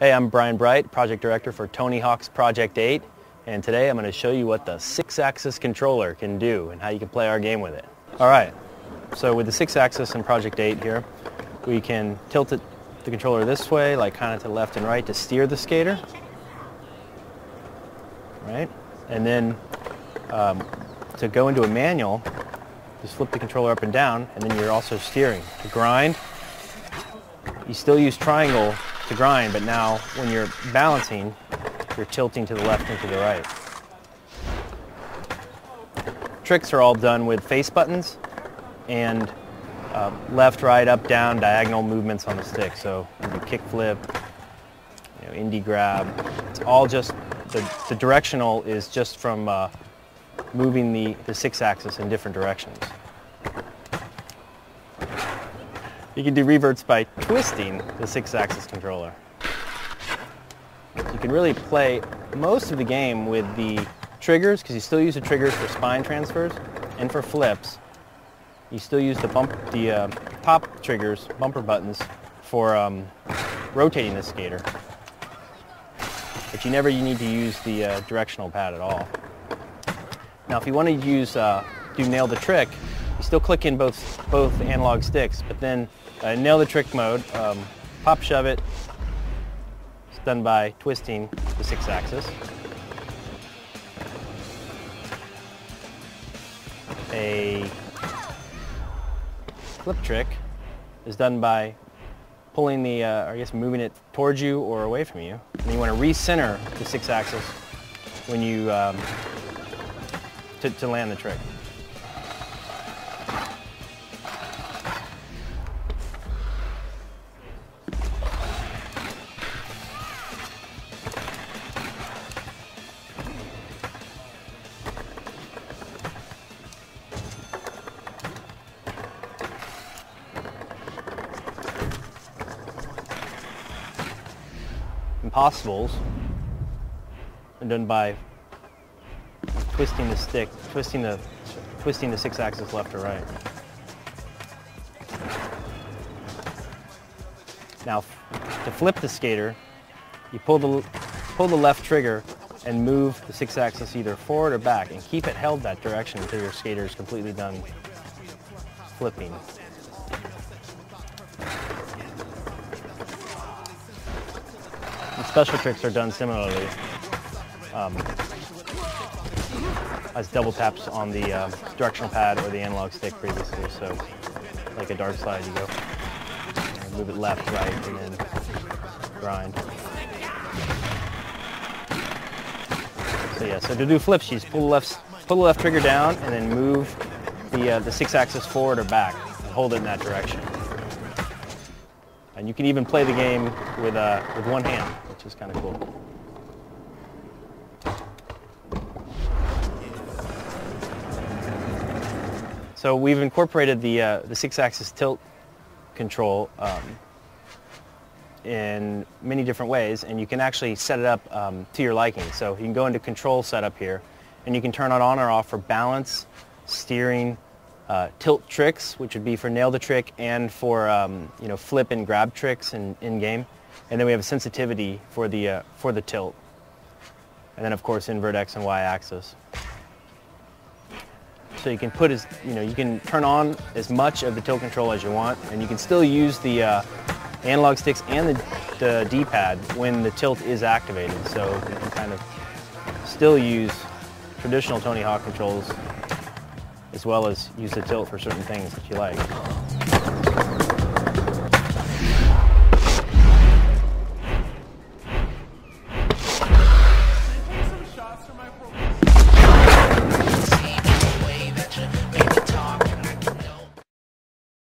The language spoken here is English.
Hey, I'm Brian Bright, Project Director for Tony Hawk's Project 8, and today I'm going to show you what the Sixaxis Controller can do and how you can play our game with it. Alright, so with the Sixaxis in Project 8 here, we can tilt the controller this way, like kind of to left and right to steer the skater. Right? And then to go into a manual, just flip the controller up and down, and then you're also steering. To grind, you still use triangle to grind, but now when you're balancing, you're tilting to the left and to the right. Tricks are all done with face buttons and left, right, up, down, diagonal movements on the stick. So you do kick flip, indie grab. It's all just, the directional is just from moving the Sixaxis in different directions. You can do reverts by twisting the Sixaxis controller. You can really play most of the game with the triggers, because you still use the triggers for spine transfers and for flips. You still use the top triggers, bumper buttons, for rotating the skater. But you need to use the directional pad at all. Now, if you want to use do nail the trick, you still click in both analog sticks, but then nail the trick mode, pop shove it. It's done by twisting the Sixaxis. A flip trick is done by pulling the, moving it towards you or away from you. And you want to recenter the Sixaxis when you to land the trick. Impossibles are done by twisting the stick, twisting the Sixaxis left or right. Now, to flip the skater, you pull the left trigger and move the Sixaxis either forward or back, and keep it held that direction until your skater is completely done flipping. And special tricks are done similarly, as double taps on the directional pad or the analog stick previously. So, like a dark slide, you go move it left, right, and then grind. So yeah, so to do flips, you just pull the left trigger down and then move the Sixaxis forward or back and hold it in that direction. And you can even play the game with one hand, which is kind of cool. So we've incorporated the Sixaxis tilt control in many different ways, and you can actually set it up to your liking. So you can go into control setup here, and you can turn it on or off for balance, steering, tilt tricks, which would be for nail the trick, and for flip and grab tricks in game. And then we have a sensitivity for the tilt, and then of course invert X and Y axis. So you can you can turn on as much of the tilt control as you want, and you can still use the analog sticks and the D-pad when the tilt is activated. So you can kind of still use traditional Tony Hawk controls as well as use the tilt for certain things that you like.